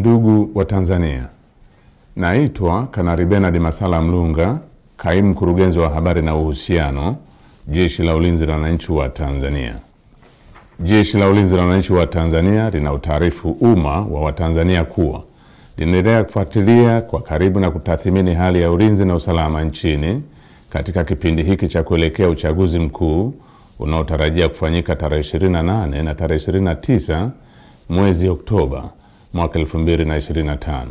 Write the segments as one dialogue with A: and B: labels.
A: Ndugu wa Tanzania, naitwa Kanali Bernard Masala Mlunga, kaimu mkurugenzi wa habari na uhusiano, Jeshi la Ulinzi la Wananchi wa Tanzania. Jeshi la Ulinzi la Wananchi wa Tanzania linautaarifu umma wa Watanzania kuwa linaendelea kufuatilia kwa karibu na kutathmini hali ya ulinzi na usalama nchini katika kipindi hiki cha kuelekea uchaguzi mkuu unaotarajia kufanyika tarehe 28 na tarehe 29 mwezi Oktoba mwaka 2025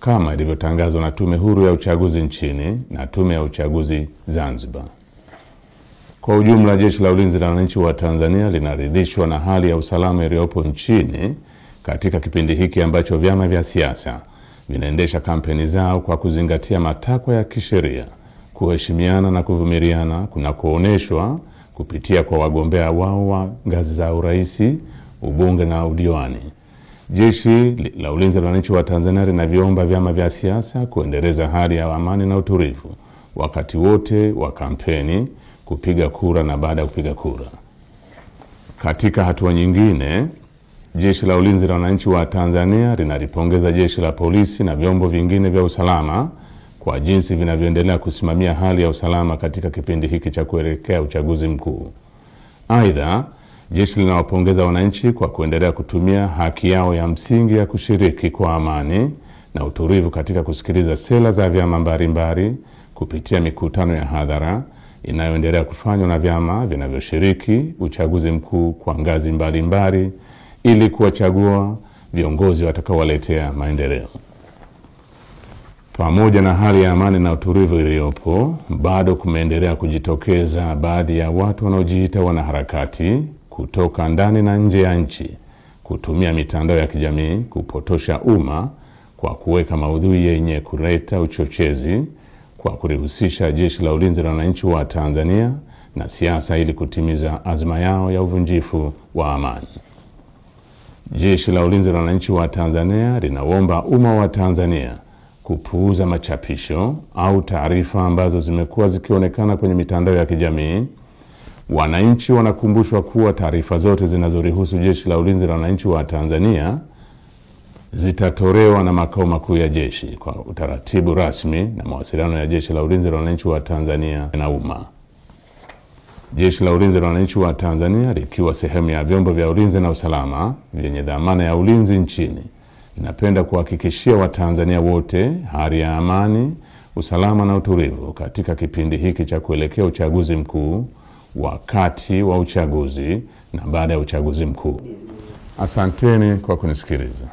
A: kama ilivyotangazwa na Tume Huru ya Uchaguzi nchini na Tume ya Uchaguzi Zanzibar. Kwa ujumla, Jeshi la Ulinzi la Wananchi wa Tanzania linaridhishwa na hali ya usalama iliyopo nchini katika kipindi hiki ambacho vyama vya siasa vinaendesha kampeni zao kwa kuzingatia matakwa ya kisheria, kuheshimiana na kuvumiliana kunakooneshwa kupitia kwa wagombea wao wa ngazi za urais, ubunge na udiwani. Jeshi la Ulinzi la Wananchi wa Tanzania linaviomba vyama vya siasa kuendeleza hali ya amani na utulivu wakati wote wa kampeni, kupiga kura na baada ya kupiga kura. Katika hatua nyingine, Jeshi la Ulinzi la Wananchi wa Tanzania linalipongeza Jeshi la Polisi na vyombo vingine vya usalama kwa jinsi vinavyoendelea kusimamia hali ya usalama katika kipindi hiki cha kuelekea uchaguzi mkuu. Aidha, jeshi linawapongeza wananchi kwa kuendelea kutumia haki yao ya msingi ya kushiriki kwa amani na utulivu katika kusikiliza sera za vyama mbalimbali kupitia mikutano ya hadhara inayoendelea kufanywa na vyama vinavyoshiriki uchaguzi mkuu kwa ngazi mbalimbali ili kuwachagua viongozi watakaowaletea maendeleo. Pamoja na hali ya amani na utulivu iliyopo, bado kumeendelea kujitokeza baadhi ya watu wanaojiita wanaharakati kutoka ndani na nje ya nchi kutumia mitandao ya kijamii kupotosha umma kwa kuweka maudhui yenye kuleta uchochezi kwa kulihusisha Jeshi la Ulinzi la Wananchi wa Tanzania na siasa ili kutimiza azma yao ya uvunjifu wa amani. Jeshi la Ulinzi la Wananchi wa Tanzania linaomba umma wa Tanzania kupuuza machapisho au taarifa ambazo zimekuwa zikionekana kwenye mitandao ya kijamii. Wananchi wanakumbushwa kuwa taarifa zote zinazorihusu Jeshi la Ulinzi la Wananchi wa Tanzania zitatolewa na makao makuu ya jeshi kwa utaratibu rasmi na mawasiliano ya Jeshi la Ulinzi la Wananchi wa Tanzania na umma. Jeshi la Ulinzi la Wananchi wa Tanzania likiwa sehemu ya vyombo vya ulinzi na usalama vyenye dhamana ya ulinzi nchini, ninapenda kuhakikishia Watanzania wote hali ya amani, usalama na utulivu katika kipindi hiki cha kuelekea uchaguzi mkuu, wakati wa uchaguzi na baada ya uchaguzi mkuu. Asanteni kwa kunisikiliza.